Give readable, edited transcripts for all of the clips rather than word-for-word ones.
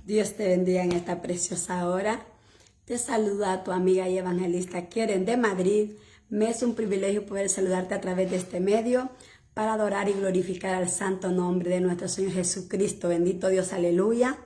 Dios te bendiga en esta preciosa hora. Te saluda tu amiga y evangelista Keren de Madrid. Me es un privilegio poder saludarte a través de este medio para adorar y glorificar al santo nombre de nuestro Señor Jesucristo. Bendito Dios, aleluya.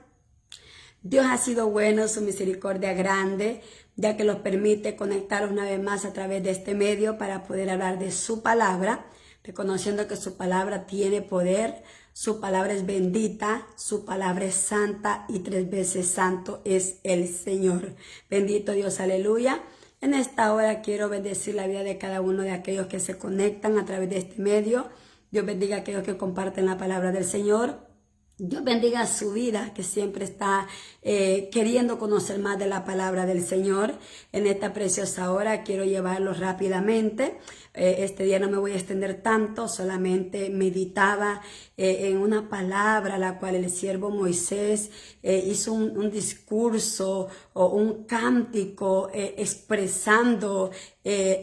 Dios ha sido bueno, su misericordia grande, ya que nos permite conectar una vez más a través de este medio para poder hablar de su palabra, reconociendo que su palabra tiene poder, su palabra es bendita, su palabra es santa y 3 veces santo es el Señor. Bendito Dios, aleluya. En esta hora quiero bendecir la vida de cada uno de aquellos que se conectan a través de este medio. Dios bendiga a aquellos que comparten la palabra del Señor. Dios bendiga su vida, que siempre está queriendo conocer más de la palabra del Señor. En esta preciosa hora quiero llevarlo rápidamente. Este día no me voy a extender tanto, solamente meditaba en una palabra la cual el siervo Moisés hizo un discurso o un cántico expresando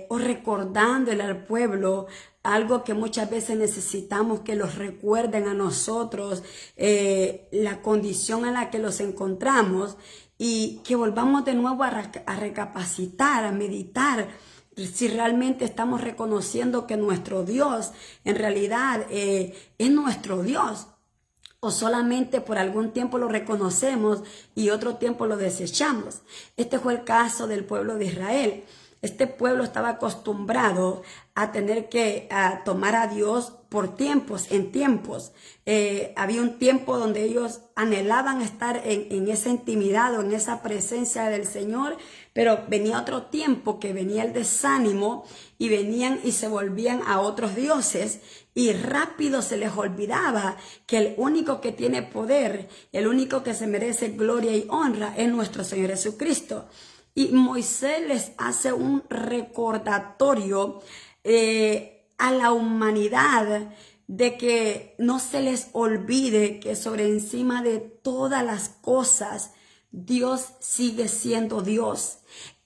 o recordándole al pueblo algo que muchas veces necesitamos que los recuerden a nosotros, la condición en la que los encontramos y que volvamos de nuevo a recapacitar, a meditar si realmente estamos reconociendo que nuestro Dios en realidad es nuestro Dios. O solamente por algún tiempo lo reconocemos y otro tiempo lo desechamos. Este fue el caso del pueblo de Israel. Este pueblo estaba acostumbrado a tener que tomar a Dios por tiempos, en tiempos. Había un tiempo donde ellos anhelaban estar en esa intimidad o en esa presencia del Señor, pero venía otro tiempo que venía el desánimo y venían y se volvían a otros dioses y rápido se les olvidaba que el único que tiene poder, el único que se merece gloria y honra es nuestro Señor Jesucristo. Y Moisés les hace un recordatorio a la humanidad de que no se les olvide que sobre encima de todas las cosas Dios sigue siendo Dios.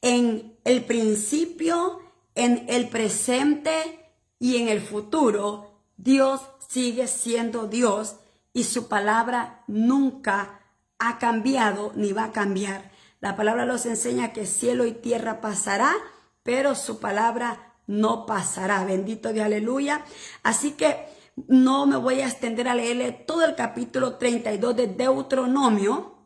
En el principio, en el presente y en el futuro, Dios sigue siendo Dios y su palabra nunca ha cambiado ni va a cambiar. La palabra nos enseña que cielo y tierra pasará, pero su palabra no pasará. Bendito Dios, aleluya. Así que no me voy a extender a leerle todo el capítulo 32 de Deuteronomio.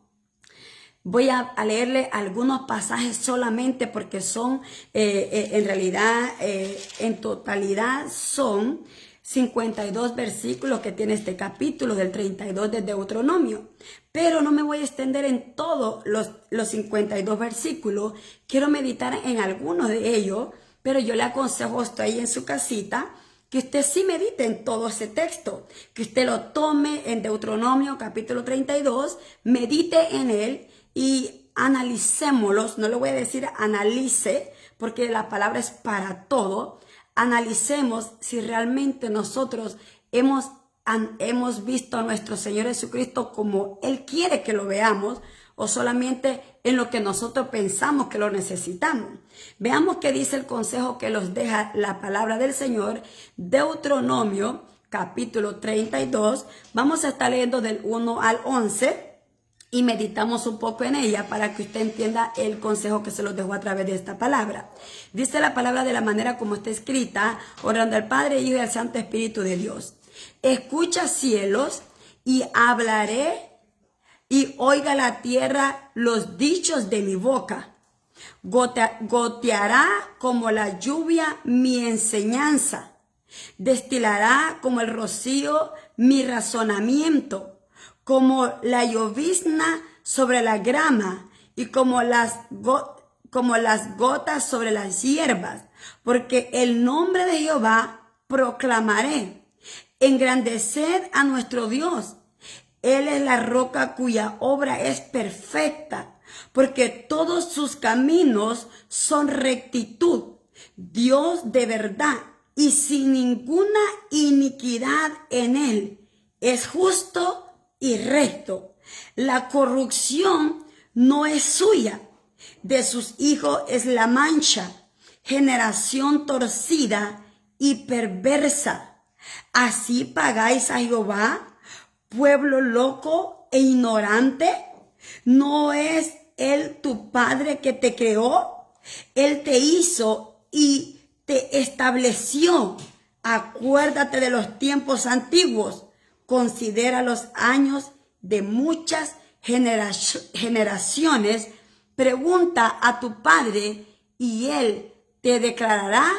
Voy a leerle algunos pasajes solamente porque son, en realidad, en totalidad son 52 versículos que tiene este capítulo del 32 de Deuteronomio. Pero no me voy a extender en todos los 52 versículos. Quiero meditar en algunos de ellos, pero yo le aconsejo, estoy ahí en su casita, que usted sí medite en todo ese texto, que usted lo tome en Deuteronomio capítulo 32, medite en él y analicémoslos. No le voy a decir analice, porque la palabra es para todo. Analicemos si realmente nosotros hemos visto a nuestro Señor Jesucristo como Él quiere que lo veamos o solamente en lo que nosotros pensamos que lo necesitamos. Veamos qué dice el consejo que nos deja la palabra del Señor. Deuteronomio capítulo 32. Vamos a estar leyendo del 1 al 11 y meditamos un poco en ella para que usted entienda el consejo que se los dejo a través de esta palabra. Dice la palabra de la manera como está escrita, orando al Padre, Hijo y al Santo Espíritu de Dios. Escucha, cielos, y hablaré, y oiga la tierra los dichos de mi boca. Goteará como la lluvia mi enseñanza, destilará como el rocío mi razonamiento, como la llovizna sobre la grama y como las gotas sobre las hierbas, porque el nombre de Jehová proclamaré. Engrandeced a nuestro Dios. Él es la roca cuya obra es perfecta, porque todos sus caminos son rectitud. Dios de verdad y sin ninguna iniquidad en él. Es justo y recto. La corrupción no es suya. De sus hijos es la mancha. Generación torcida y perversa. Así pagáis a Jehová, pueblo loco e ignorante. ¿No es Él tu Padre que te creó? Él te hizo y te estableció. Acuérdate de los tiempos antiguos. Considera los años de muchas generaciones. Pregunta a tu Padre y Él te declarará,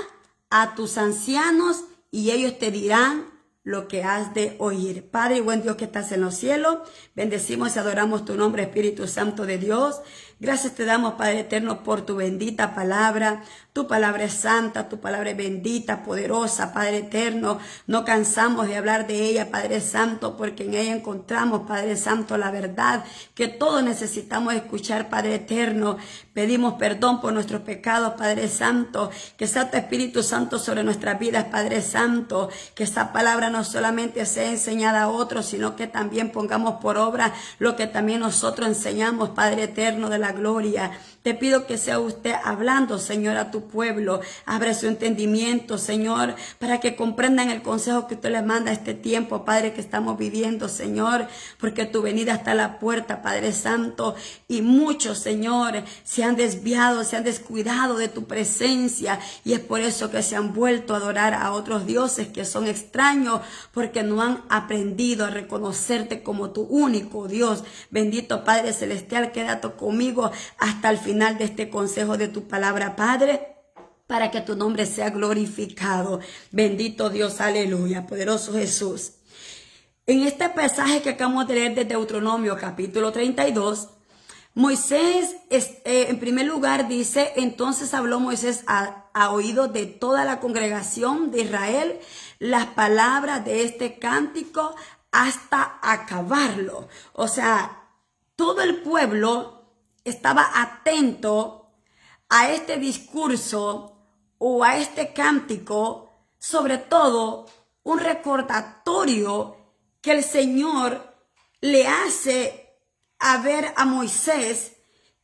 a tus ancianos y ellos te dirán lo que has de oír. Padre y buen Dios que estás en los cielos, bendecimos y adoramos tu nombre, Espíritu Santo de Dios. Gracias te damos, Padre eterno, por tu bendita palabra. Tu palabra es santa, tu palabra es bendita, poderosa, Padre eterno. No cansamos de hablar de ella, Padre Santo, porque en ella encontramos, Padre Santo, la verdad que todos necesitamos escuchar, Padre eterno. Pedimos perdón por nuestros pecados, Padre Santo. Que sea tu Espíritu Santo sobre nuestras vidas, Padre Santo. Que esa palabra no solamente sea enseñada a otros, sino que también pongamos por obra lo que también nosotros enseñamos, Padre eterno de la gloria. Te pido que sea usted hablando, Señor, a tu pueblo. Abre su entendimiento, Señor, para que comprendan el consejo que usted les manda a este tiempo, Padre, que estamos viviendo, Señor, porque tu venida está a la puerta, Padre Santo, y muchos, Señor, se han desviado, se han descuidado de tu presencia, y es por eso que se han vuelto a adorar a otros dioses que son extraños, porque no han aprendido a reconocerte como tu único Dios. Bendito Padre Celestial, quédate conmigo hasta el final de este consejo de tu palabra, Padre, para que tu nombre sea glorificado. Bendito Dios, aleluya, poderoso Jesús. En este pasaje que acabamos de leer de Deuteronomio capítulo 32, Moisés, en primer lugar dice, entonces habló Moisés a oído de toda la congregación de Israel las palabras de este cántico hasta acabarlo. O sea, todo el pueblo estaba atento a este discurso o a este cántico, sobre todo un recordatorio que el Señor le hace a ver a Moisés,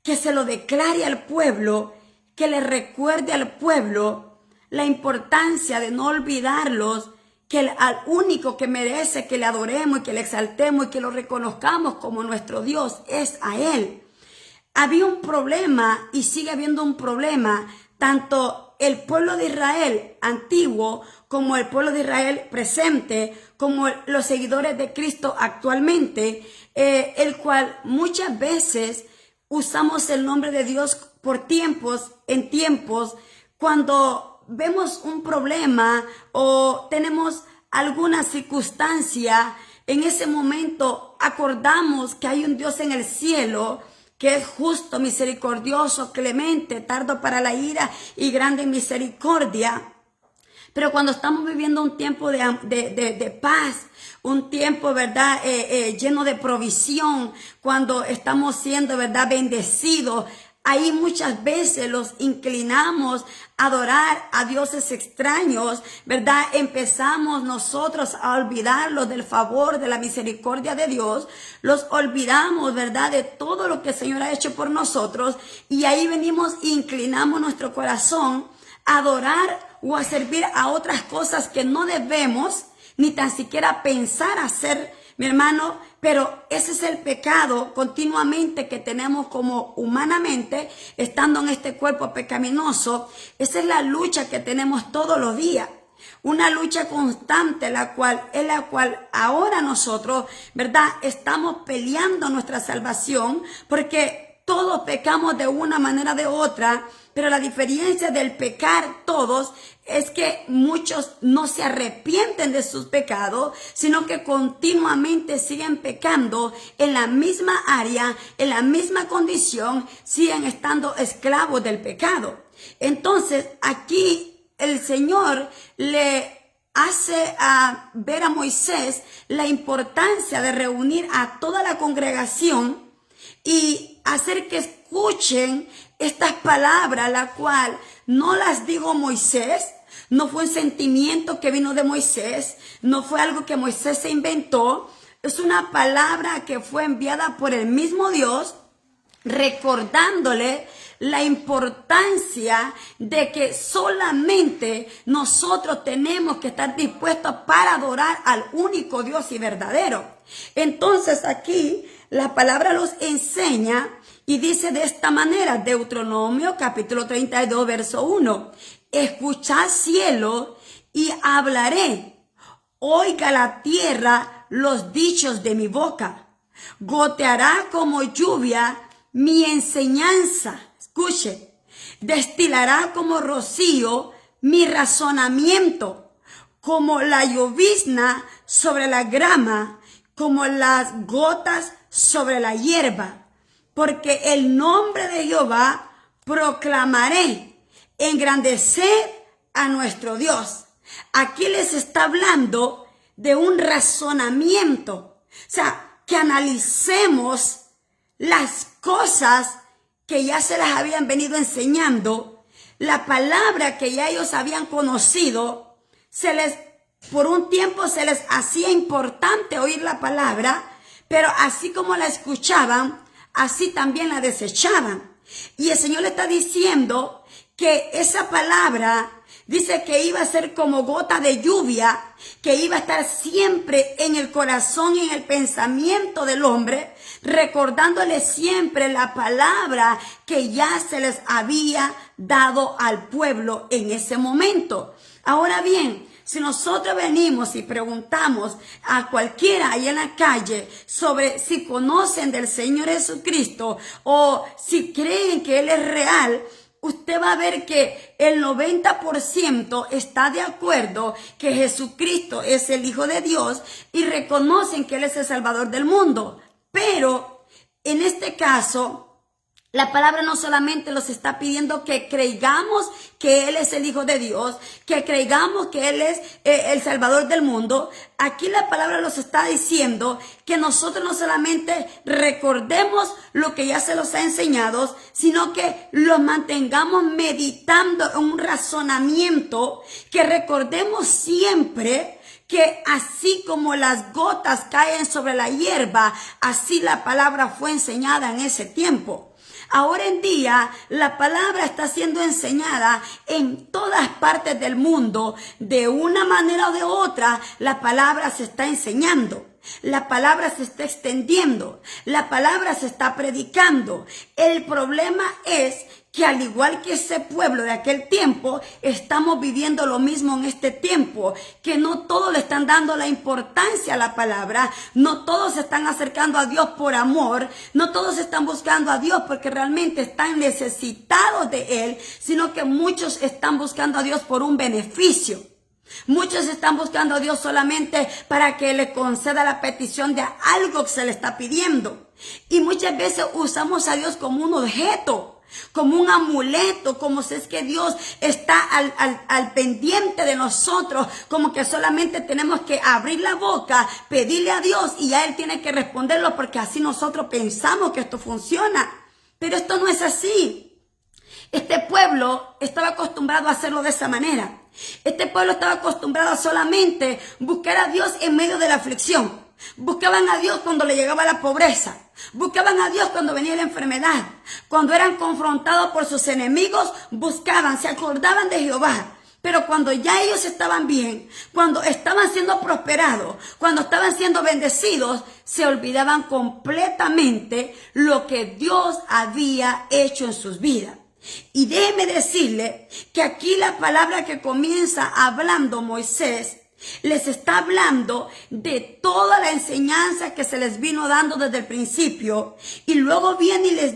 que se lo declare al pueblo, que le recuerde al pueblo la importancia de no olvidarlos, que al único que merece que le adoremos y que le exaltemos y que lo reconozcamos como nuestro Dios es a Él. Había un problema y sigue habiendo un problema, tanto el pueblo de Israel antiguo como el pueblo de Israel presente, como los seguidores de Cristo actualmente, el cual muchas veces usamos el nombre de Dios por tiempos, en tiempos, cuando vemos un problema o tenemos alguna circunstancia, en ese momento acordamos que hay un Dios en el cielo, que es justo, misericordioso, clemente, tardo para la ira y grande en misericordia. Pero cuando estamos viviendo un tiempo de paz, un tiempo, ¿verdad?, lleno de provisión, cuando estamos siendo, ¿verdad?, bendecidos, ahí muchas veces los inclinamos a adorar a dioses extraños, ¿verdad? Empezamos nosotros a olvidarlos del favor, de la misericordia de Dios. Los olvidamos, ¿verdad?, de todo lo que el Señor ha hecho por nosotros. Y ahí venimos e inclinamos nuestro corazón a adorar o a servir a otras cosas que no debemos ni tan siquiera pensar hacer, mi hermano. Pero ese es el pecado continuamente que tenemos como humanamente, estando en este cuerpo pecaminoso. Esa es la lucha que tenemos todos los días. Una lucha constante, la cual ahora nosotros, ¿verdad?, estamos peleando nuestra salvación, porque todos pecamos de una manera o de otra. Pero la diferencia del pecar todos es que muchos no se arrepienten de sus pecados, sino que continuamente siguen pecando en la misma área, en la misma condición, siguen estando esclavos del pecado. Entonces, aquí el Señor le hace ver a Moisés la importancia de reunir a toda la congregación y hacer que escuchen estas palabras, la cual no las digo Moisés, no fue un sentimiento que vino de Moisés, no fue algo que Moisés se inventó, es una palabra que fue enviada por el mismo Dios, recordándole la importancia de que solamente nosotros tenemos que estar dispuestos para adorar al único Dios y verdadero. Entonces aquí la palabra los enseña y dice de esta manera, Deuteronomio capítulo 32, verso 1. Escuchad cielo y hablaré. Oiga la tierra los dichos de mi boca. Goteará como lluvia mi enseñanza. Escuche. Destilará como rocío mi razonamiento, como la llovizna sobre la grama, como las gotas sobre la hierba. Porque el nombre de Jehová proclamaré, engrandecer a nuestro Dios. Aquí les está hablando de un razonamiento. O sea, que analicemos las cosas que ya se les habían venido enseñando, la palabra que ya ellos habían conocido, por un tiempo se les hacía importante oír la palabra, pero así como la escuchaban, así también la desechaban. Y el Señor le está diciendo que esa palabra dice que iba a ser como gota de lluvia, que iba a estar siempre en el corazón y en el pensamiento del hombre, recordándole siempre la palabra que ya se les había dado al pueblo en ese momento. Ahora bien, si nosotros venimos y preguntamos a cualquiera ahí en la calle sobre si conocen del Señor Jesucristo o si creen que Él es real, usted va a ver que el 90% está de acuerdo que Jesucristo es el Hijo de Dios y reconocen que Él es el Salvador del mundo. Pero en este caso, la palabra no solamente nos está pidiendo que creigamos que Él es el Hijo de Dios, que creigamos que Él es el Salvador del mundo. Aquí la palabra nos está diciendo que nosotros no solamente recordemos lo que ya se nos ha enseñado, sino que lo mantengamos meditando en un razonamiento, que recordemos siempre que así como las gotas caen sobre la hierba, así la palabra fue enseñada en ese tiempo. Ahora en día la palabra está siendo enseñada en todas partes del mundo. De una manera o de otra, la palabra se está enseñando. La palabra se está extendiendo. La palabra se está predicando. El problema es que al igual que ese pueblo de aquel tiempo, estamos viviendo lo mismo en este tiempo, que no todos le están dando la importancia a la palabra, no todos se están acercando a Dios por amor, no todos están buscando a Dios porque realmente están necesitados de Él, sino que muchos están buscando a Dios por un beneficio. Muchos están buscando a Dios solamente para que le conceda la petición de algo que se le está pidiendo. Y muchas veces usamos a Dios como un objeto, como un amuleto, como si es que Dios está al pendiente de nosotros, como que solamente tenemos que abrir la boca, pedirle a Dios y ya Él tiene que responderlo porque así nosotros pensamos que esto funciona. Pero esto no es así. Este pueblo estaba acostumbrado a hacerlo de esa manera. Este pueblo estaba acostumbrado a solamente buscar a Dios en medio de la aflicción. Buscaban a Dios cuando le llegaba la pobreza. Buscaban a Dios cuando venía la enfermedad. Cuando eran confrontados por sus enemigos, buscaban, se acordaban de Jehová. Pero cuando ya ellos estaban bien, cuando estaban siendo prosperados, cuando estaban siendo bendecidos, se olvidaban completamente lo que Dios había hecho en sus vidas. Y déjeme decirle que aquí la palabra que comienza hablando Moisés, les está hablando de toda la enseñanza que se les vino dando desde el principio. Y luego viene y le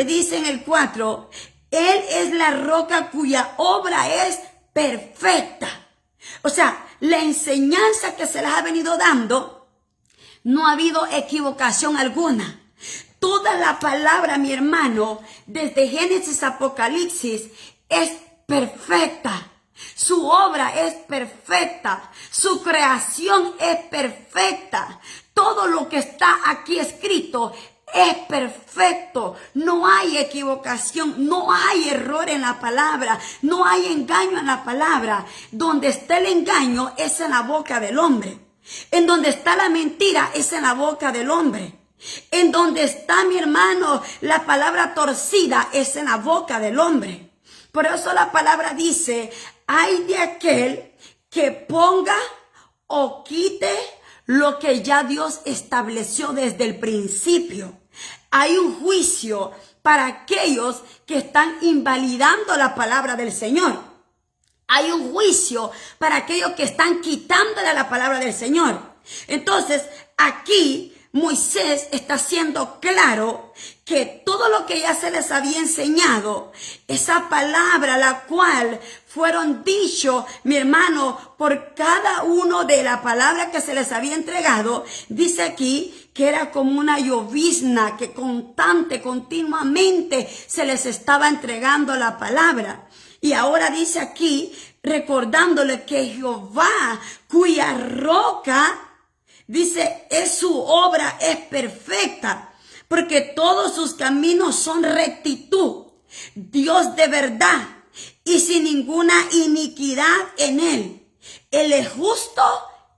dice en el 4, Él es la roca cuya obra es perfecta. O sea, la enseñanza que se les ha venido dando, no ha habido equivocación alguna. Toda la palabra, mi hermano, desde Génesis a Apocalipsis, es perfecta. Su obra es perfecta. Su creación es perfecta. Todo lo que está aquí escrito es perfecto. No hay equivocación, no hay error en la palabra, no hay engaño en la palabra. Donde está el engaño es en la boca del hombre. En donde está la mentira es en la boca del hombre. En donde está, mi hermano, la palabra torcida es en la boca del hombre. Por eso la palabra dice, ay de aquel que ponga o quite lo que ya Dios estableció desde el principio. Hay un juicio para aquellos que están invalidando la palabra del Señor. Hay un juicio para aquellos que están quitándole la palabra del Señor. Entonces, aquí Moisés está siendo claro que todo lo que ya se les había enseñado, esa palabra la cual fueron dicho, mi hermano, por cada uno de la palabra que se les había entregado, dice aquí que era como una llovizna que continuamente se les estaba entregando la palabra. Y ahora dice aquí, recordándole que Jehová, cuya roca, dice, su obra es perfecta, porque todos sus caminos son rectitud. Dios de verdad y sin ninguna iniquidad en él. Él es justo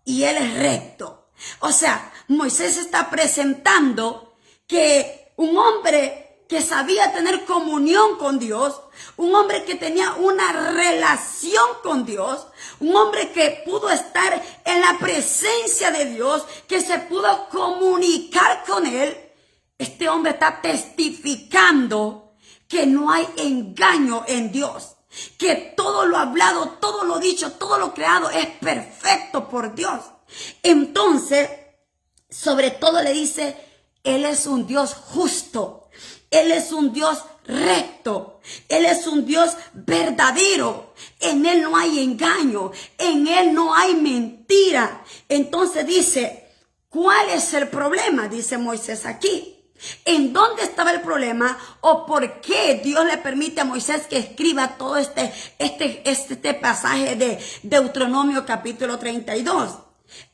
y él es recto. O sea, Moisés está presentando que un hombre que sabía tener comunión con Dios, un hombre que tenía una relación con Dios, un hombre que pudo estar en la presencia de Dios, que se pudo comunicar con él. Este hombre está testificando que no hay engaño en Dios, que todo lo hablado, todo lo dicho, todo lo creado es perfecto por Dios. Entonces, sobre todo le dice, Él es un Dios justo, Él es un Dios recto, Él es un Dios verdadero, en Él no hay engaño, en Él no hay mentira. Entonces dice, ¿cuál es el problema? Dice Moisés aquí. ¿En dónde estaba el problema? ¿O por qué Dios le permite a Moisés que escriba todo este pasaje de Deuteronomio capítulo 32?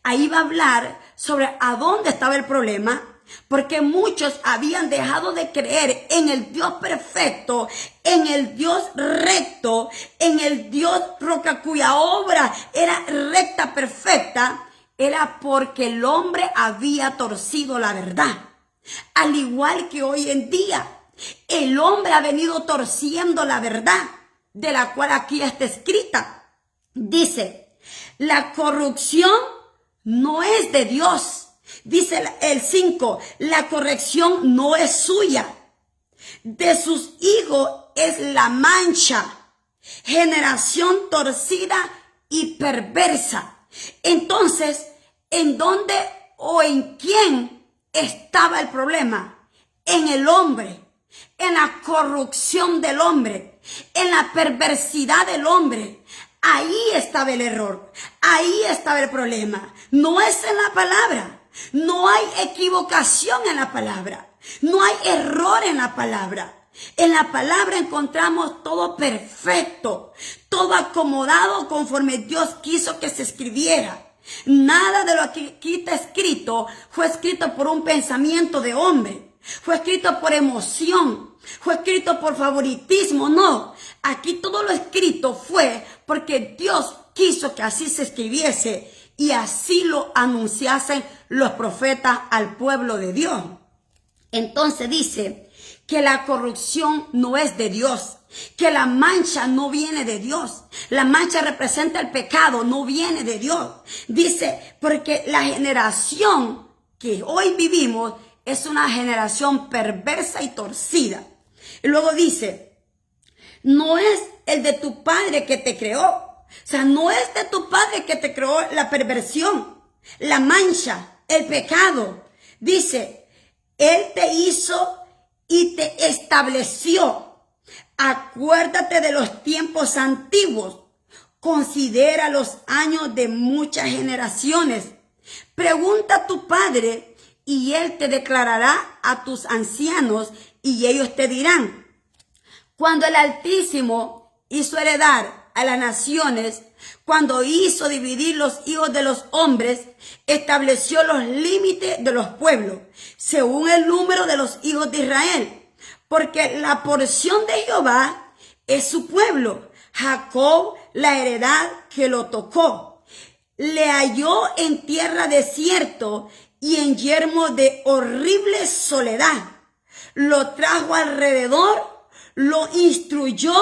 Ahí va a hablar sobre a dónde estaba el problema, porque muchos habían dejado de creer en el Dios perfecto, en el Dios recto, en el Dios roca cuya obra era recta, perfecta. Era porque el hombre había torcido la verdad. Al igual que hoy en día, el hombre ha venido torciendo la verdad, de la cual aquí está escrita. Dice, la corrupción no es de Dios. Dice el 5, la corrección no es suya. De sus hijos es la mancha, generación torcida y perversa. Entonces, ¿en dónde o en quién estaba el problema? En el hombre, en la corrupción del hombre, en la perversidad del hombre. Ahí estaba el error, ahí estaba el problema. No es en la palabra, no hay equivocación en la palabra, no hay error en la palabra. En la palabra encontramos todo perfecto, todo acomodado conforme Dios quiso que se escribiera. Nada de lo que aquí está escrito fue escrito por un pensamiento de hombre, fue escrito por emoción, fue escrito por favoritismo, no. Aquí todo lo escrito fue porque Dios quiso que así se escribiese y así lo anunciasen los profetas al pueblo de Dios. Entonces dice que la corrupción no es de Dios, que la mancha no viene de Dios. La mancha representa el pecado, no viene de Dios. Dice, porque la generación que hoy vivimos es una generación perversa y torcida. Y luego dice, no es el de tu padre que te creó. O sea, no es de tu padre que te creó la perversión, la mancha, el pecado. Dice, Él te hizo y te estableció. Acuérdate de los tiempos antiguos. Considera los años de muchas generaciones. Pregunta a tu padre y él te declarará a tus ancianos y ellos te dirán. Cuando el Altísimo hizo heredar a las naciones, cuando hizo dividir los hijos de los hombres, estableció los límites de los pueblos, según el número de los hijos de Israel. Porque la porción de Jehová es su pueblo, Jacob la heredad que lo tocó. Le halló en tierra desierto y en yermo de horrible soledad. Lo trajo alrededor, lo instruyó,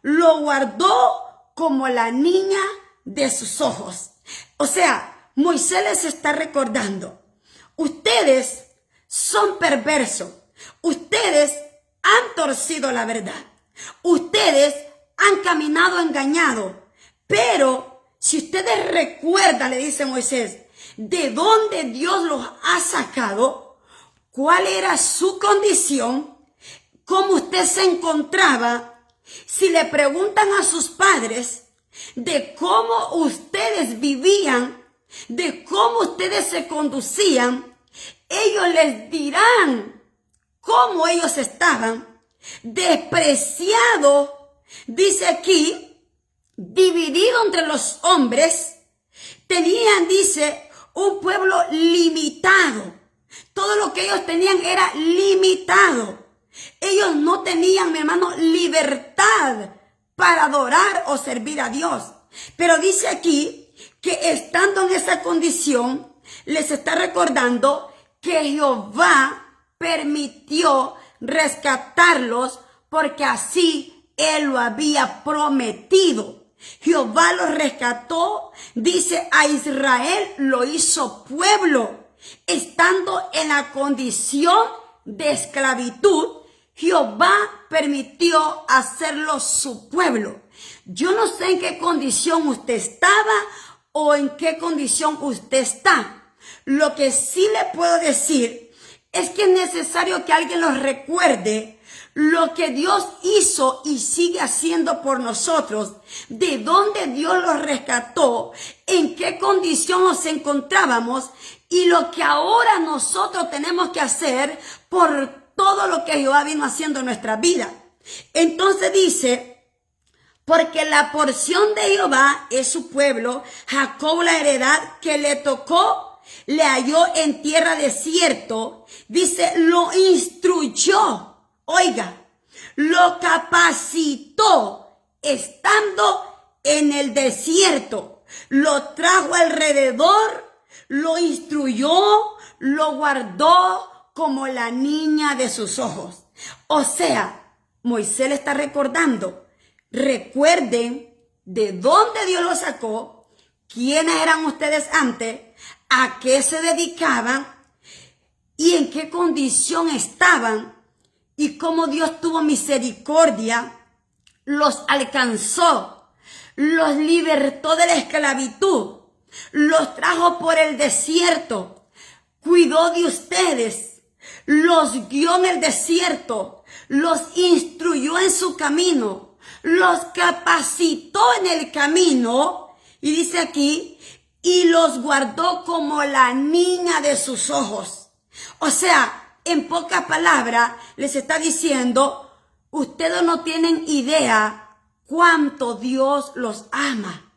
lo guardó como la niña de sus ojos. O sea, Moisés les está recordando, ustedes son perversos, ustedes han torcido la verdad, ustedes han caminado engañados, pero si ustedes recuerdan, le dice Moisés, de dónde Dios los ha sacado, cuál era su condición, cómo usted se encontraba, si le preguntan a sus padres de cómo ustedes vivían, de cómo ustedes se conducían, ellos les dirán cómo ellos estaban despreciados, dice aquí, dividido entre los hombres, tenían, dice, un pueblo limitado. Todo lo que ellos tenían era limitado. Ellos no tenían, mi hermano, libertad para adorar o servir a Dios. Pero dice aquí que estando en esa condición, les está recordando que Jehová permitió rescatarlos porque así Él lo había prometido. Jehová los rescató, dice, a Israel lo hizo pueblo. Estando en la condición de esclavitud, Jehová permitió hacerlo su pueblo. Yo no sé en qué condición usted estaba o en qué condición usted está. Lo que sí le puedo decir es que es necesario que alguien los recuerde lo que Dios hizo y sigue haciendo por nosotros, de dónde Dios los rescató, en qué condición nos encontrábamos y lo que ahora nosotros tenemos que hacer por todo lo que Jehová vino haciendo en nuestra vida. Entonces dice, porque la porción de Jehová es su pueblo, Jacob la heredad que le tocó, le halló en tierra desierto, dice, lo instruyó. Oiga, lo capacitó estando en el desierto, lo trajo alrededor, lo instruyó, lo guardó como la niña de sus ojos. O sea, Moisés le está recordando, recuerden de dónde Dios los sacó, quiénes eran ustedes antes, a qué se dedicaban y en qué condición estaban. Y cómo Dios tuvo misericordia, los alcanzó, los libertó de la esclavitud, los trajo por el desierto, cuidó de ustedes, los guió en el desierto, los instruyó en su camino, los capacitó en el camino, y dice aquí, y los guardó como la niña de sus ojos. O sea, en pocas palabras, les está diciendo, ustedes no tienen idea cuánto Dios los ama,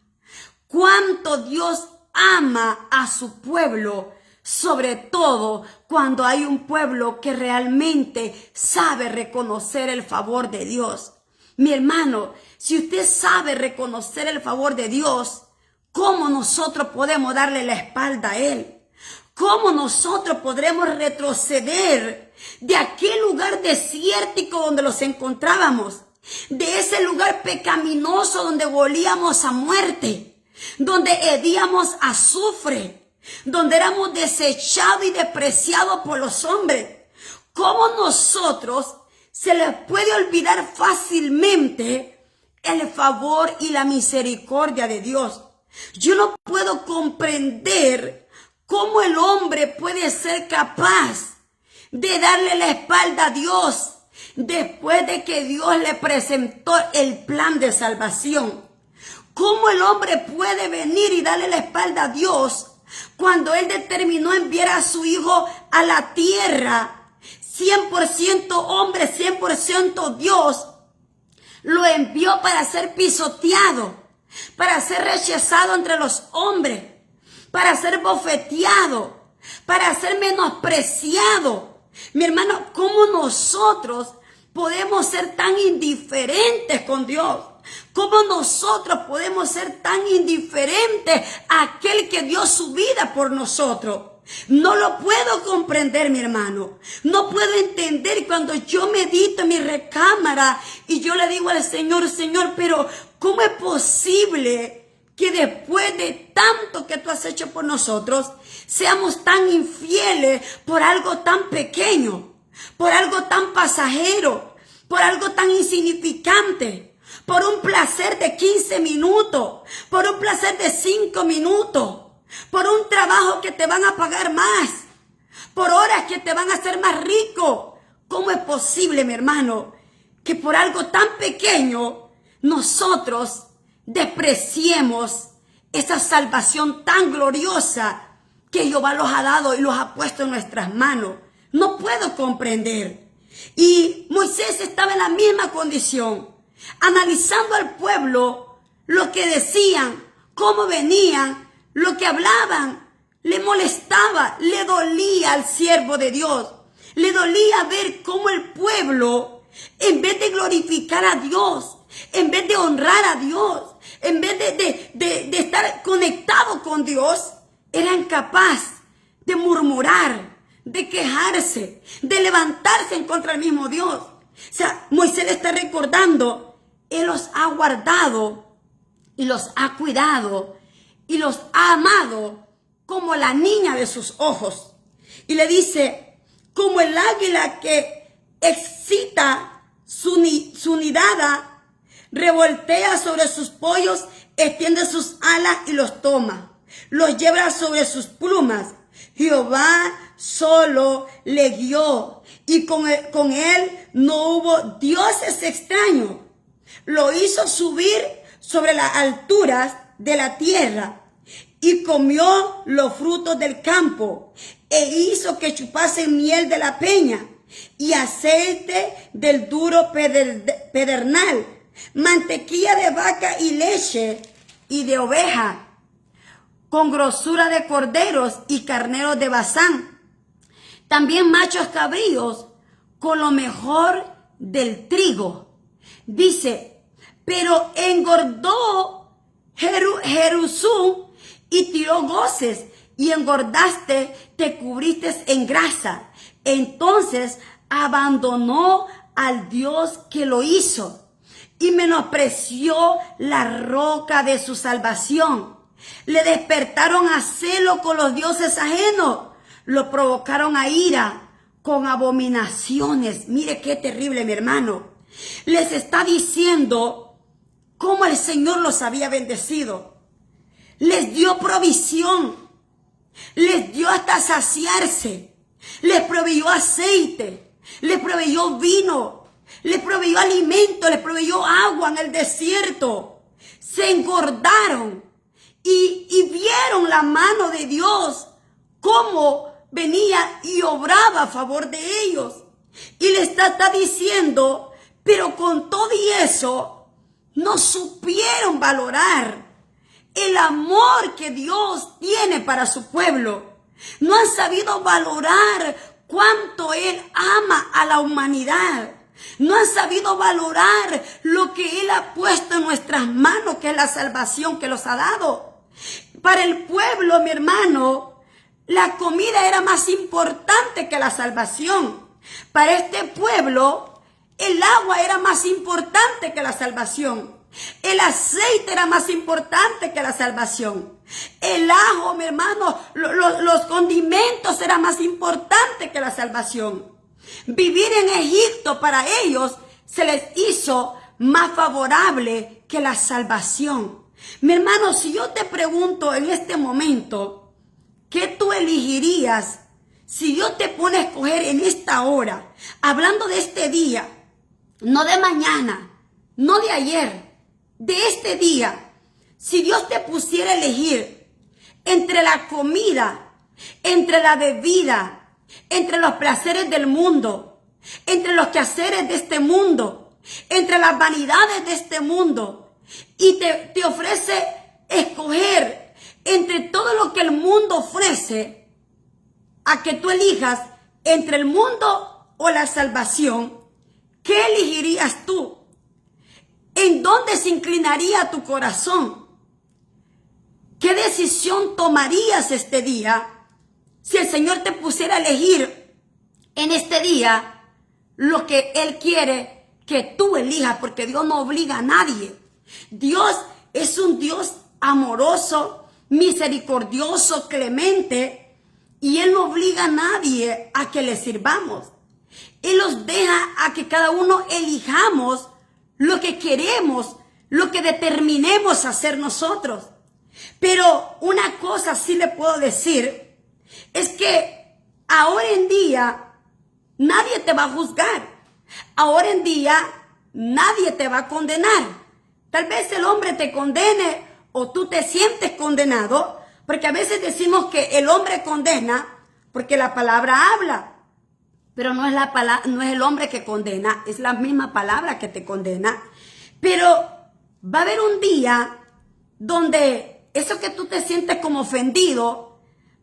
cuánto Dios ama a su pueblo, sobre todo cuando hay un pueblo que realmente sabe reconocer el favor de Dios. Mi hermano, si usted sabe reconocer el favor de Dios, ¿cómo nosotros podemos darle la espalda a Él? ¿Cómo nosotros podremos retroceder de aquel lugar desértico donde los encontrábamos? De ese lugar pecaminoso donde volíamos a muerte, donde hedíamos azufre, donde éramos desechados y despreciados por los hombres. ¿Cómo nosotros se les puede olvidar fácilmente el favor y la misericordia de Dios? Yo no puedo comprender ¿cómo el hombre puede ser capaz de darle la espalda a Dios después de que Dios le presentó el plan de salvación? ¿Cómo el hombre puede venir y darle la espalda a Dios cuando Él determinó enviar a su Hijo a la tierra? 100% hombre, 100% Dios, lo envió para ser pisoteado, para ser rechazado entre los hombres, para ser bofeteado, para ser menospreciado. Mi hermano, ¿cómo nosotros podemos ser tan indiferentes con Dios? ¿Cómo nosotros podemos ser tan indiferentes a aquel que dio su vida por nosotros? No lo puedo comprender, mi hermano. No puedo entender cuando yo medito en mi recámara y yo le digo al Señor, Señor, pero ¿cómo es posible que después de tanto que tú has hecho por nosotros, seamos tan infieles por algo tan pequeño, por algo tan pasajero, por algo tan insignificante, por un placer de 15 minutos, por un placer de 5 minutos, por un trabajo que te van a pagar más, por horas que te van a hacer más rico. ¿Cómo es posible, mi hermano, que por algo tan pequeño nosotros despreciemos esa salvación tan gloriosa que Jehová los ha dado y los ha puesto en nuestras manos? No puedo comprender. Y Moisés estaba en la misma condición, analizando al pueblo, lo que decían, cómo venían, lo que hablaban. Le molestaba, le dolía al siervo de Dios. Le dolía ver cómo el pueblo, en vez de glorificar a Dios, en vez de honrar a Dios, en vez de estar conectado con Dios, era incapaz de murmurar, de quejarse, de levantarse en contra del mismo Dios. O sea, Moisés le está recordando, Él los ha guardado y los ha cuidado y los ha amado como la niña de sus ojos. Y le dice, como el águila que excita su nidada, revoltea sobre sus pollos, extiende sus alas y los toma. Los lleva sobre sus plumas. Jehová solo le guió y con él no hubo dioses extraños. Lo hizo subir sobre las alturas de la tierra y comió los frutos del campo e hizo que chupasen miel de la peña y aceite del duro pedernal, mantequilla de vaca y leche y de oveja, con grosura de corderos y carneros de Basán. También machos cabríos con lo mejor del trigo. Dice, pero engordó Jerusú y tiró goces, y engordaste, te cubriste en grasa. Entonces abandonó al Dios que lo hizo y menospreció la roca de su salvación. Le despertaron a celo con los dioses ajenos, lo provocaron a ira con abominaciones. Mire qué terrible, mi hermano. Les está diciendo cómo el Señor los había bendecido. Les dio provisión, les dio hasta saciarse, les proveyó aceite, les proveyó vino, les proveyó alimento, les proveyó agua en el desierto. Se engordaron y vieron la mano de Dios, cómo venía y obraba a favor de ellos. Y le está diciendo, pero con todo y eso, no supieron valorar el amor que Dios tiene para su pueblo. No han sabido valorar cuánto Él ama a la humanidad. No han sabido valorar lo que Él ha puesto en nuestras manos, que es la salvación que los ha dado. Para el pueblo, mi hermano, la comida era más importante que la salvación. Para este pueblo, el agua era más importante que la salvación. El aceite era más importante que la salvación. El ajo, mi hermano, los condimentos eran más importantes que la salvación. Vivir en Egipto para ellos se les hizo más favorable que la salvación. Mi hermano, si yo te pregunto en este momento, ¿qué tú elegirías si Dios te pone a escoger en esta hora? Hablando de este día, no de mañana, no de ayer, de este día. Si Dios te pusiera a elegir entre la comida, entre la bebida, entre los placeres del mundo, entre los quehaceres de este mundo, entre las vanidades de este mundo, y te ofrece escoger entre todo lo que el mundo ofrece, a que tú elijas entre el mundo o la salvación, ¿qué elegirías tú? ¿En dónde se inclinaría tu corazón? ¿Qué decisión tomarías este día si el Señor te pusiera a elegir en este día lo que Él quiere que tú elijas? Porque Dios no obliga a nadie. Dios es un Dios amoroso, misericordioso, clemente, y Él no obliga a nadie a que le sirvamos. Él nos deja a que cada uno elijamos lo que queremos, lo que determinemos hacer nosotros. Pero una cosa sí le puedo decir, es que ahora en día nadie te va a juzgar. Ahora en día nadie te va a condenar. Tal vez el hombre te condene o tú te sientes condenado, porque a veces decimos que el hombre condena porque la palabra habla. Pero no es el hombre que condena, es la misma palabra que te condena. Pero va a haber un día donde eso que tú te sientes como ofendido,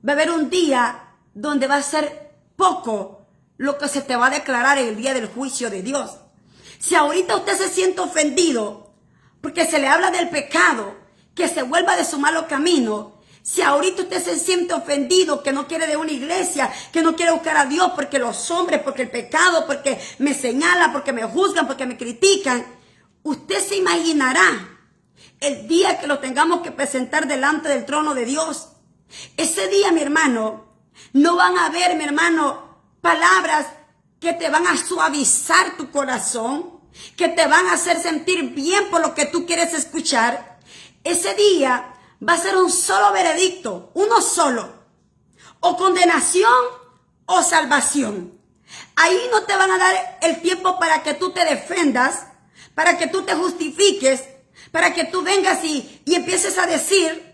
va a haber un día donde va a ser poco lo que se te va a declarar en el día del juicio de Dios. Si ahorita usted se siente ofendido porque se le habla del pecado, que se vuelva de su malo camino. Si ahorita usted se siente ofendido, que no quiere de una iglesia, que no quiere buscar a Dios porque los hombres, porque el pecado, porque me señalan, porque me juzgan, porque me critican, usted se imaginará el día que lo tengamos que presentar delante del trono de Dios. Ese día, mi hermano, no van a haber, mi hermano, palabras que te van a suavizar tu corazón, que te van a hacer sentir bien por lo que tú quieres escuchar. Ese día va a ser un solo veredicto, uno solo, o condenación o salvación. Ahí no te van a dar el tiempo para que tú te defendas, para que tú te justifiques, para que tú vengas y empieces a decir,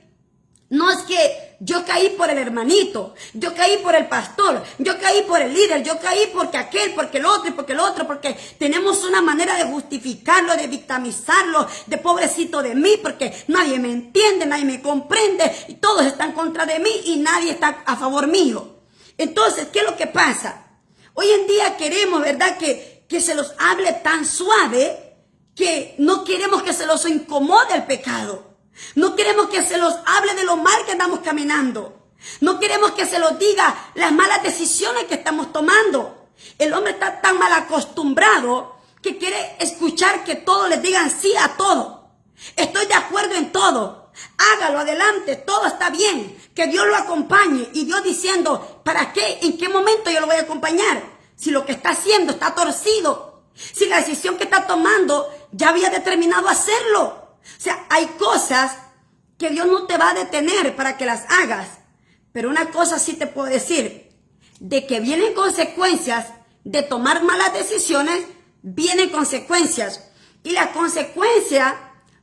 no es que yo caí por el hermanito, yo caí por el pastor, yo caí por el líder, yo caí porque aquel, porque el otro y porque el otro, porque tenemos una manera de justificarlo, de victimizarlo, de pobrecito de mí, porque nadie me entiende, nadie me comprende, y todos están contra de mí y nadie está a favor mío. Entonces, ¿qué es lo que pasa? Hoy en día queremos, ¿verdad?, que se los hable tan suave que no queremos que se los incomode el pecado. No queremos que se los hable de lo mal que andamos caminando. No queremos que se los diga las malas decisiones que estamos tomando. El hombre está tan mal acostumbrado que quiere escuchar que todos les digan sí a todo. Estoy de acuerdo en todo. Hágalo, adelante, todo está bien. Que Dios lo acompañe. Y Dios diciendo, ¿para qué? ¿En qué momento yo lo voy a acompañar? Si lo que está haciendo está torcido. Si la decisión que está tomando ya había determinado hacerlo. O sea, hay cosas que Dios no te va a detener para que las hagas. Pero una cosa sí te puedo decir, de que vienen consecuencias de tomar malas decisiones, vienen consecuencias. Y las consecuencias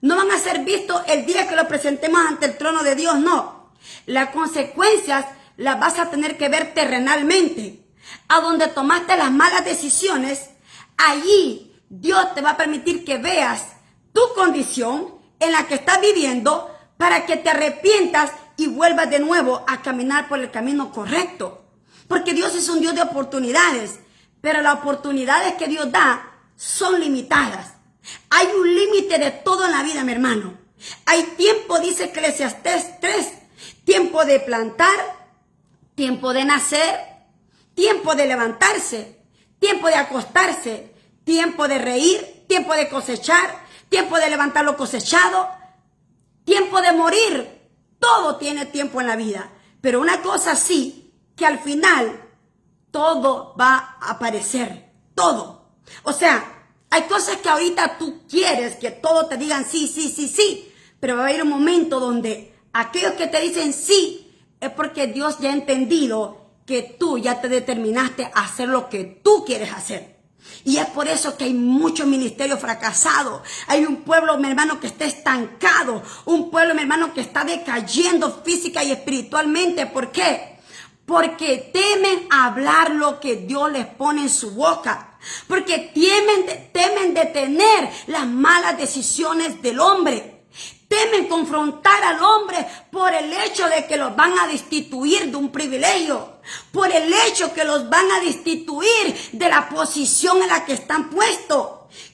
no van a ser vistas el día que lo presentemos ante el trono de Dios, no. Las consecuencias las vas a tener que ver terrenalmente. A donde tomaste las malas decisiones, allí Dios te va a permitir que veas tu condición en la que estás viviendo para que te arrepientas y vuelvas de nuevo a caminar por el camino correcto. Porque Dios es un Dios de oportunidades, pero las oportunidades que Dios da son limitadas. Hay un límite de todo en la vida, mi hermano. Hay tiempo, dice Eclesiastés 3, tiempo de plantar, tiempo de nacer, tiempo de levantarse, tiempo de acostarse, tiempo de reír, tiempo de cosechar, tiempo de levantar lo cosechado, tiempo de morir. Todo tiene tiempo en la vida. Pero una cosa sí, que al final todo va a aparecer. Todo. O sea, hay cosas que ahorita tú quieres que todos te digan sí, sí, sí, sí. Pero va a haber un momento donde aquellos que te dicen sí, es porque Dios ya ha entendido que tú ya te determinaste a hacer lo que tú quieres hacer. Y es por eso que hay muchos ministerios fracasados. Hay un pueblo, mi hermano, que está estancado. Un pueblo, mi hermano, que está decayendo física y espiritualmente. ¿Por qué? Porque temen hablar lo que Dios les pone en su boca. Porque temen detener las malas decisiones del hombre. Temen confrontar al hombre por el hecho de que los van a destituir de un privilegio. Por el hecho que los van a destituir de la posición en la que están puestos.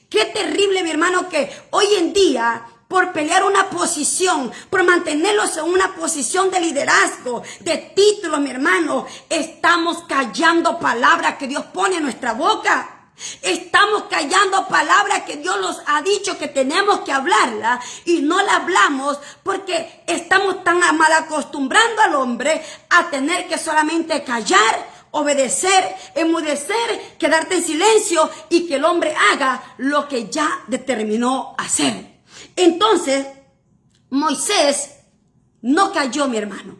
Qué terrible, mi hermano, que hoy en día, por pelear una posición, por mantenerlos en una posición de liderazgo, de título, mi hermano, estamos callando palabras que Dios pone en nuestra boca. Estamos callando palabras que Dios nos ha dicho que tenemos que hablarla y no la hablamos porque estamos tan mal acostumbrando al hombre a tener que solamente callar, obedecer, enmudecer, quedarte en silencio y que el hombre haga lo que ya determinó hacer. Entonces, Moisés no cayó, mi hermano.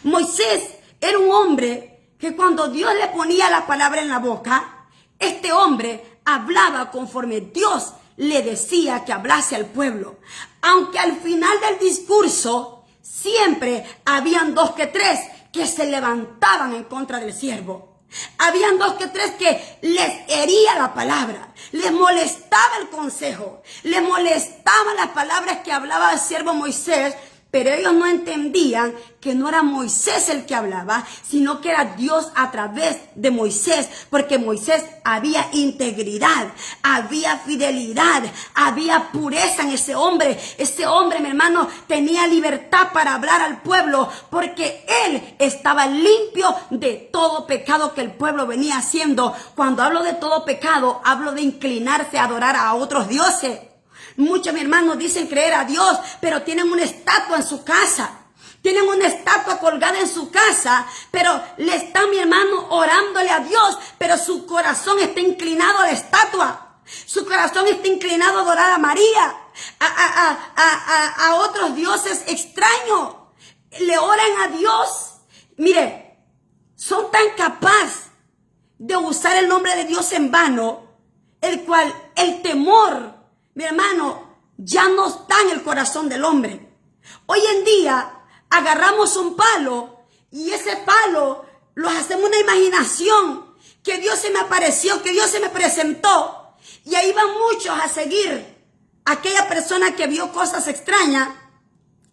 Moisés era un hombre que cuando Dios le ponía la palabra en la boca, este hombre hablaba conforme Dios le decía que hablase al pueblo. Aunque al final del discurso siempre habían 2 que 3 que se levantaban en contra del siervo. Habían 2 que 3 que les hería la palabra, les molestaba el consejo, les molestaban las palabras que hablaba el siervo Moisés. Pero ellos no entendían que no era Moisés el que hablaba, sino que era Dios a través de Moisés. Porque Moisés había integridad, había fidelidad, había pureza en ese hombre. Ese hombre, mi hermano, tenía libertad para hablar al pueblo porque él estaba limpio de todo pecado que el pueblo venía haciendo. Cuando hablo de todo pecado, hablo de inclinarse a adorar a otros dioses. Muchos, mi hermano, dicen creer a Dios, pero tienen una estatua en su casa. Tienen una estatua colgada en su casa, pero le están, mi hermano, orándole a Dios, pero su corazón está inclinado a la estatua. Su corazón está inclinado a adorar a María, a otros dioses extraños. Le oran a Dios. Mire, son tan capaces de usar el nombre de Dios en vano, el cual el temor, mi hermano, ya no está en el corazón del hombre. Hoy en día agarramos un palo y ese palo lo hacemos una imaginación, que Dios se me apareció, que Dios se me presentó. Y ahí van muchos a seguir a aquella persona que vio cosas extrañas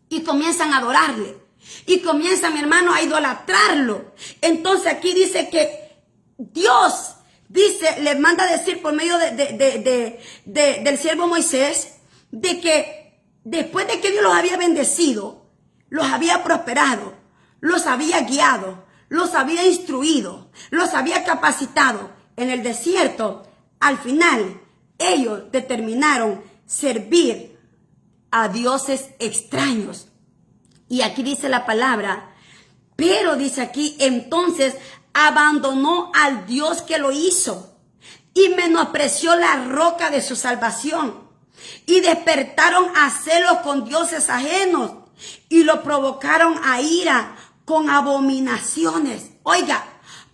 y comienzan a adorarle. Y comienzan, mi hermano, a idolatrarlo. Entonces aquí dice que Dios dice, les manda a decir por medio del siervo Moisés, de que después de que Dios los había bendecido, los había prosperado, los había guiado, los había instruido, los había capacitado en el desierto, al final ellos determinaron servir a dioses extraños. Y aquí dice la palabra, pero dice aquí, entonces abandonó al Dios que lo hizo y menospreció la roca de su salvación. Y despertaron a celos con dioses ajenos y lo provocaron a ira con abominaciones. Oiga,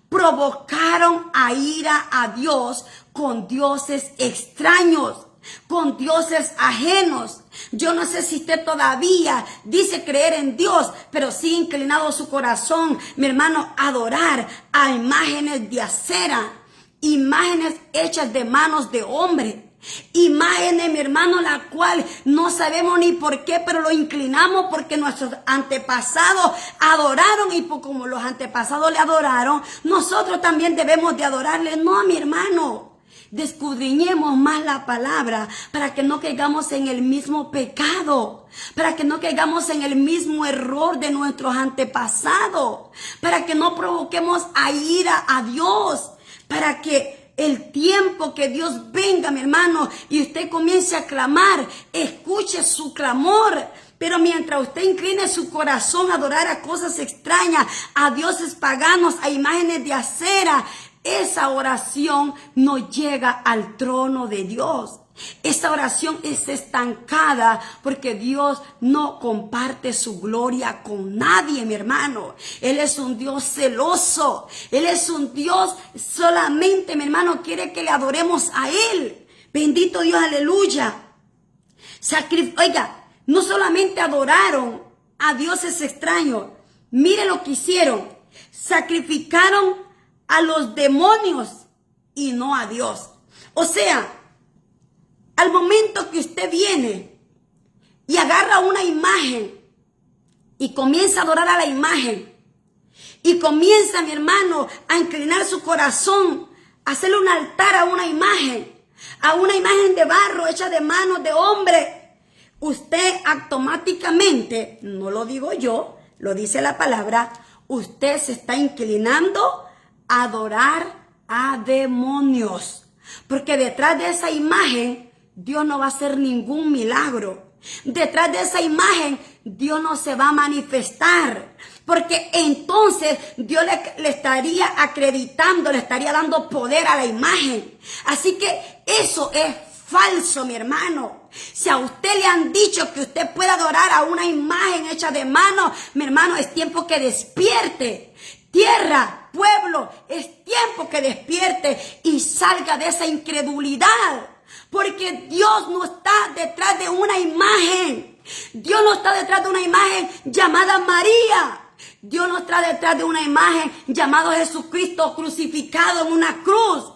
provocaron a ira a Dios con dioses extraños, con dioses ajenos. Yo no sé si usted todavía dice creer en Dios, pero sigue inclinado su corazón, mi hermano, a adorar a imágenes de acera, imágenes hechas de manos de hombre. Imágenes, mi hermano, la cual no sabemos ni por qué, pero lo inclinamos porque nuestros antepasados adoraron, y como los antepasados le adoraron, nosotros también debemos de adorarle. No, mi hermano, descudriñemos más la palabra para que no caigamos en el mismo pecado, para que no caigamos en el mismo error de nuestros antepasados, para que no provoquemos a ira a Dios, para que el tiempo que Dios venga, mi hermano, y usted comience a clamar, escuche su clamor. Pero mientras usted incline su corazón a adorar a cosas extrañas, a dioses paganos, a imágenes de acera, esa oración no llega al trono de Dios. Esa oración es estancada porque Dios no comparte su gloria con nadie, mi hermano. Él es un Dios celoso. Él es un Dios solamente, mi hermano, quiere que le adoremos a Él. Bendito Dios, aleluya. Oiga, no solamente adoraron a dioses extraños. Mire lo que hicieron. Sacrificaron a los demonios y no a Dios. O sea, al momento que usted viene y agarra una imagen y comienza a adorar a la imagen y comienza, mi hermano, a inclinar su corazón, a hacerle un altar a una imagen de barro hecha de manos de hombre, usted automáticamente, no lo digo yo, lo dice la palabra, usted se está inclinando a adorar a demonios. Porque detrás de esa imagen, Dios no va a hacer ningún milagro. Detrás de esa imagen, Dios no se va a manifestar. Porque entonces Dios le estaría acreditando, le estaría dando poder a la imagen. Así que eso es falso, mi hermano. Si a usted le han dicho que usted puede adorar a una imagen hecha de mano, mi hermano, es tiempo que despierte. Tierra, pueblo, es tiempo que despierte y salga de esa incredulidad. Porque Dios no está detrás de una imagen. Dios no está detrás de una imagen llamada María. Dios no está detrás de una imagen llamado Jesucristo crucificado en una cruz.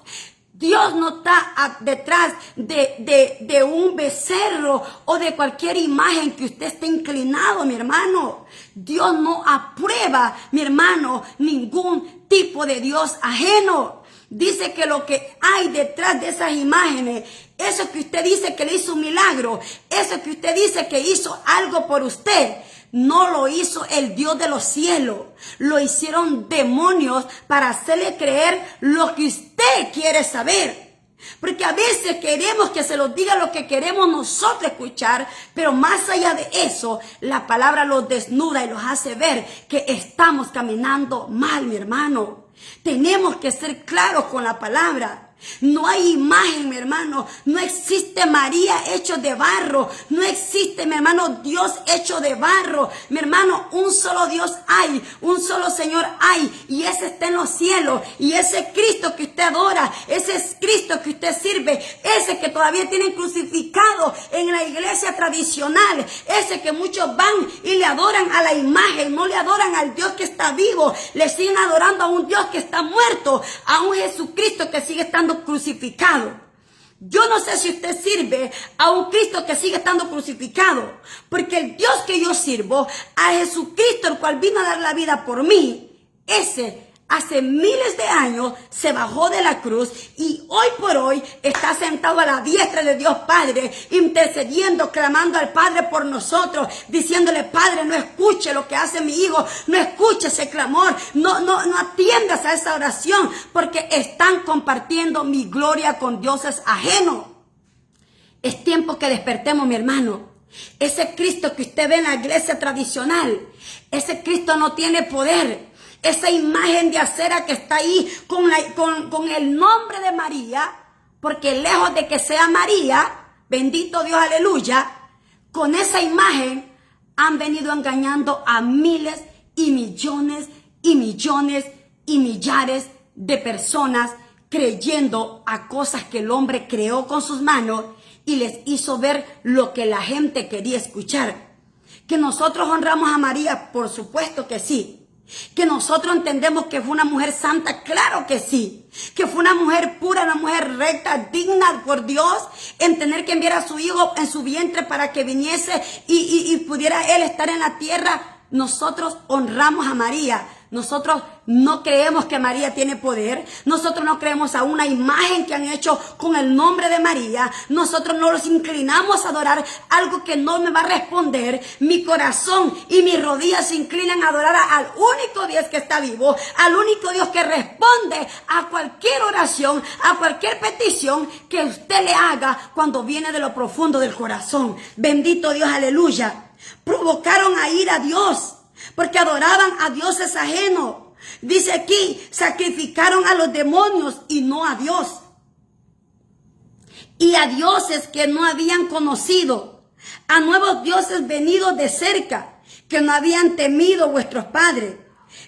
Dios no está detrás de un becerro o de cualquier imagen que usted esté inclinado, mi hermano. Dios no aprueba, mi hermano, ningún tipo de Dios ajeno. Dice que lo que hay detrás de esas imágenes, eso que usted dice que le hizo un milagro, eso que usted dice que hizo algo por usted, no lo hizo el Dios de los cielos. Lo hicieron demonios para hacerle creer lo que usted quiere saber. Porque a veces queremos que se nos diga lo que queremos nosotros escuchar, pero más allá de eso, la palabra los desnuda y los hace ver que estamos caminando mal, mi hermano. Tenemos que ser claros con la palabra. No hay imagen, mi hermano. No existe María hecho de barro. No existe, mi hermano, Dios hecho de barro. Mi hermano, un solo Dios hay. Un solo Señor hay. Y ese está en los cielos. Y ese Cristo que usted adora, ese es Cristo que usted sirve, ese que todavía tienen crucificado en la iglesia tradicional, ese que muchos van y le adoran a la imagen, no le adoran al Dios que está vivo, le siguen adorando a un Dios que está muerto, a un Jesucristo que sigue estando crucificado. Yo no sé si usted sirve a un Cristo que sigue estando crucificado, porque el Dios que yo sirvo, a Jesucristo, el cual vino a dar la vida por mí, ese hace miles de años se bajó de la cruz y hoy por hoy está sentado a la diestra de Dios Padre, intercediendo, clamando al Padre por nosotros, diciéndole: Padre, no escuche lo que hace mi hijo, no escuche ese clamor, no atiendas a esa oración, porque están compartiendo mi gloria con dioses ajenos. Es tiempo que despertemos, mi hermano. Ese Cristo que usted ve en la iglesia tradicional, ese Cristo no tiene poder. Esa imagen de acera que está ahí con el nombre de María, porque lejos de que sea María, bendito Dios, aleluya, con esa imagen han venido engañando a miles y millones y millones y millares de personas, creyendo a cosas que el hombre creó con sus manos y les hizo ver lo que la gente quería escuchar. Que nosotros honramos a María, por supuesto que sí. Que nosotros entendemos que fue una mujer santa, claro que sí. Que fue una mujer pura, una mujer recta, digna por Dios, en tener que enviar a su hijo en su vientre para que viniese y pudiera él estar en la tierra. Nosotros honramos a María. Nosotros no creemos que María tiene poder. Nosotros no creemos a una imagen que han hecho con el nombre de María. Nosotros no los inclinamos a adorar algo que no me va a responder. Mi corazón y mis rodillas se inclinan a adorar al único Dios que está vivo, al único Dios que responde a cualquier oración, a cualquier petición que usted le haga cuando viene de lo profundo del corazón. Bendito Dios, aleluya. Provocaron a ir a Dios porque adoraban a dioses ajenos. Dice aquí, sacrificaron a los demonios y no a Dios. Y a dioses que no habían conocido, a nuevos dioses venidos de cerca, que no habían temido vuestros padres.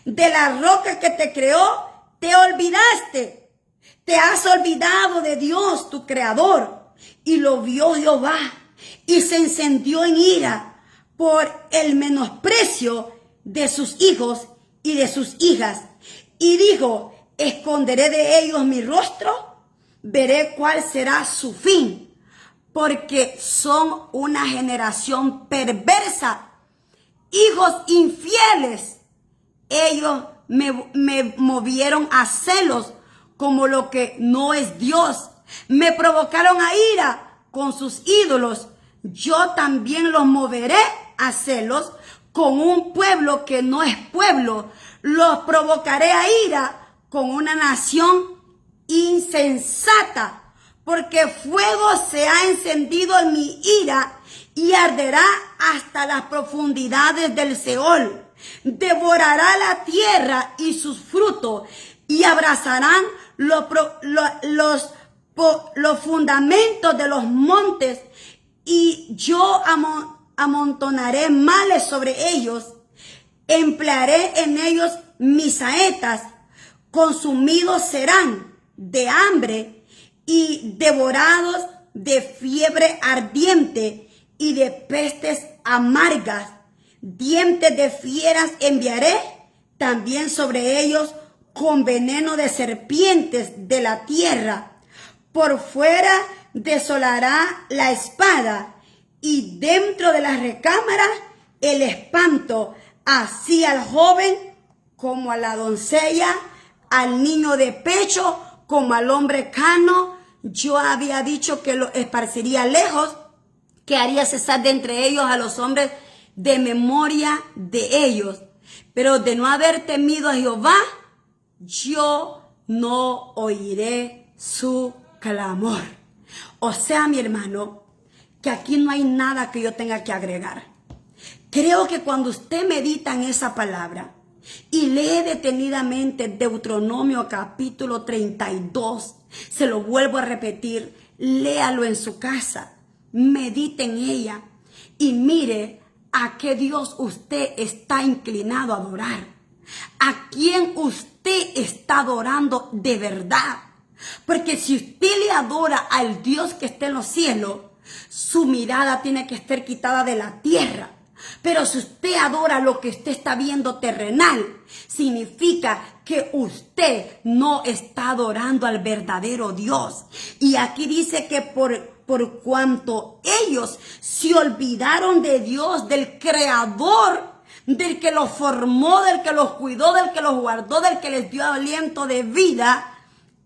De la roca que te creó, te olvidaste. Te has olvidado de Dios, tu creador. Y lo vio Jehová y se encendió en ira por el menosprecio de sus hijos y de sus hijas, y dijo: esconderé de ellos mi rostro, veré cuál será su fin, porque son una generación perversa, hijos infieles. Ellos me movieron a celos como lo que no es Dios, me provocaron a ira con sus ídolos. Yo también los moveré a celos con un pueblo que no es pueblo. Los provocaré a ira con una nación insensata, porque fuego se ha encendido en mi ira y arderá hasta las profundidades del Seol. Devorará la tierra y sus frutos y abrazarán los fundamentos de los montes, y yo amontonaré males sobre ellos. Emplearé en ellos mis saetas, consumidos serán de hambre y devorados de fiebre ardiente y de pestes amargas. Dientes de fieras enviaré también sobre ellos, con veneno de serpientes de la tierra. Por fuera desolará la espada, y dentro de las recámaras el espanto, así al joven como a la doncella, al niño de pecho como al hombre cano. Yo había dicho que lo esparciría lejos, que haría cesar de entre ellos a los hombres de memoria de ellos. Pero de no haber temido a Jehová, yo no oiré su clamor. O sea, mi hermano, que aquí no hay nada que yo tenga que agregar. Creo que cuando usted medita en esa palabra y lee detenidamente Deuteronomio capítulo 32, se lo vuelvo a repetir, léalo en su casa, medite en ella y mire a qué Dios usted está inclinado a adorar, a quién usted está adorando de verdad. Porque si usted le adora al Dios que está en los cielos, su mirada tiene que estar quitada de la tierra. Pero si usted adora lo que usted está viendo terrenal, significa que usted no está adorando al verdadero Dios. Y aquí dice que por cuanto ellos se olvidaron de Dios, del Creador, del que los formó, del que los cuidó, del que los guardó, del que les dio aliento de vida,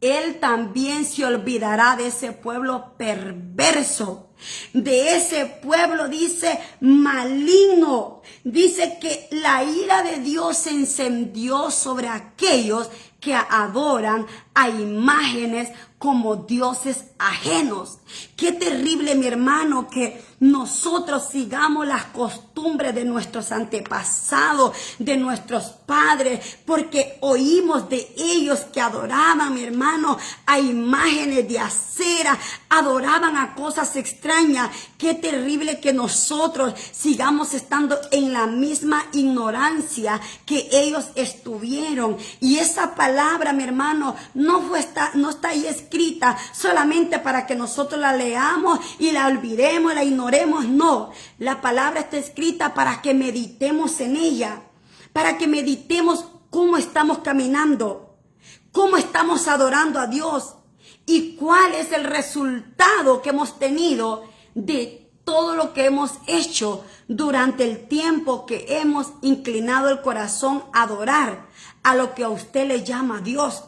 Él también se olvidará de ese pueblo perverso, de ese pueblo, dice, maligno. Dice que la ira de Dios se encendió sobre aquellos que adoran a imágenes como dioses ajenos. Qué terrible, mi hermano, que nosotros sigamos las costumbres de nuestros antepasados, de nuestros padres, porque oímos de ellos que adoraban, mi hermano, a imágenes de acera, adoraban a cosas extrañas. Qué terrible que nosotros sigamos estando en la misma ignorancia que ellos estuvieron. Y esa palabra, mi hermano, no está ahí escrita solamente para que nosotros la leamos y la olvidemos, la ignoremos. No, la palabra está escrita para que meditemos en ella, para que meditemos cómo estamos caminando, cómo estamos adorando a Dios y cuál es el resultado que hemos tenido de todo lo que hemos hecho durante el tiempo que hemos inclinado el corazón a adorar a lo que a usted le llama Dios.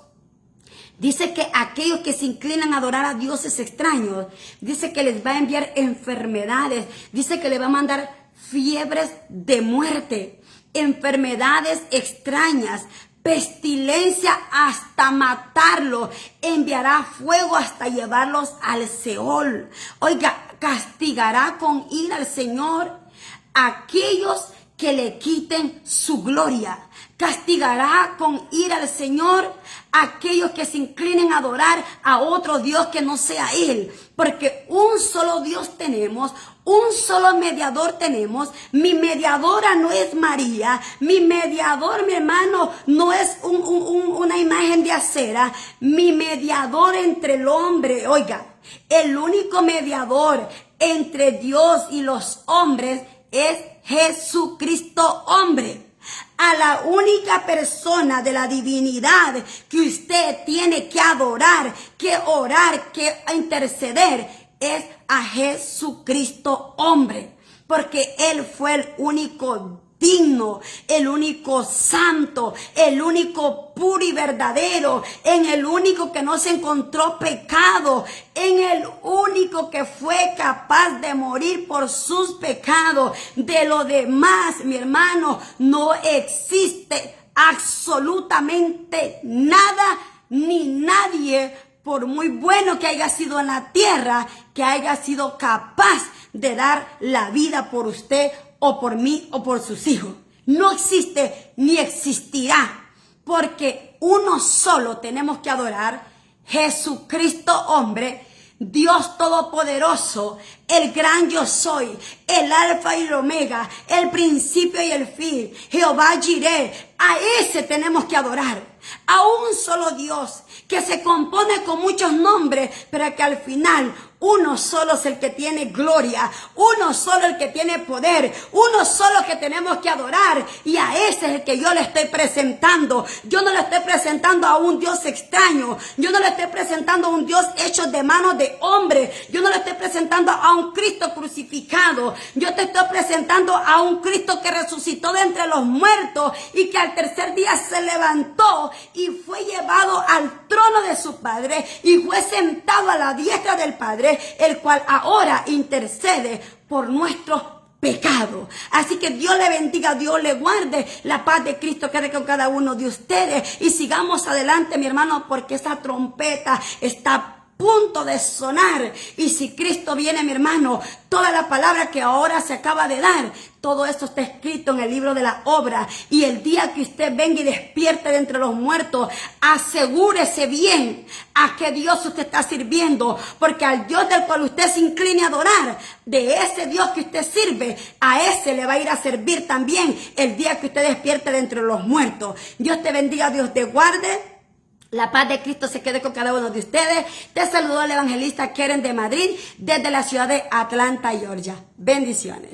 Dice que aquellos que se inclinan a adorar a dioses extraños, dice que les va a enviar enfermedades, dice que le va a mandar fiebres de muerte, enfermedades extrañas, pestilencia hasta matarlo, enviará fuego hasta llevarlos al Seol. Oiga, castigará con ira al Señor a aquellos que le quiten su gloria. Castigará con ira al Señor a aquellos que se inclinen a adorar a otro Dios que no sea Él. Porque un solo Dios tenemos, un solo mediador tenemos. Mi mediadora no es María. Mi mediador, mi hermano, no es una imagen de acera. Mi mediador entre el hombre, oiga, el único mediador entre Dios y los hombres es Jesucristo hombre. A la única persona de la divinidad que usted tiene que adorar, que orar, que interceder es a Jesucristo hombre, porque Él fue el único digno, el único santo, el único puro y verdadero, en el único que no se encontró pecado, en el único que fue capaz de morir por sus pecados. De lo demás, mi hermano, no existe absolutamente nada ni nadie por muy bueno que haya sido en la tierra, que haya sido capaz de dar la vida por usted o por mí o por sus hijos. No existe ni existirá, porque uno solo tenemos que adorar: Jesucristo hombre, Dios todopoderoso, el gran yo soy, el alfa y el omega, el principio y el fin, Jehová Jireh. A ese tenemos que adorar, a un solo Dios que se compone con muchos nombres, pero que al final uno solo es el que tiene gloria, uno solo el que tiene poder, uno solo que tenemos que adorar, y a ese es el que yo le estoy presentando. Yo no le estoy presentando a un Dios extraño, yo no le estoy presentando a un Dios hecho de manos de hombre, yo no le estoy presentando a un Cristo crucificado, yo te estoy presentando a un Cristo que resucitó de entre los muertos y que al tercer día se levantó y fue llevado al trono de su Padre y fue sentado a la diestra del Padre, el cual ahora intercede por nuestros pecados. Así que Dios le bendiga, Dios le guarde, la paz de Cristo quede con cada uno de ustedes y sigamos adelante, mi hermano, porque esa trompeta está a punto de sonar. Y si Cristo viene, mi hermano, toda la palabra que ahora se acaba de dar, todo esto está escrito en el libro de la obra. Y el día que usted venga y despierte de entre los muertos, asegúrese bien a qué Dios usted está sirviendo, porque al Dios del cual usted se incline a adorar, de ese Dios que usted sirve, a ese le va a ir a servir también el día que usted despierte de entre los muertos. Dios te bendiga, Dios te guarde. La paz de Cristo se quede con cada uno de ustedes. Te saludó el evangelista Keren de Madrid, desde la ciudad de Atlanta, Georgia. Bendiciones.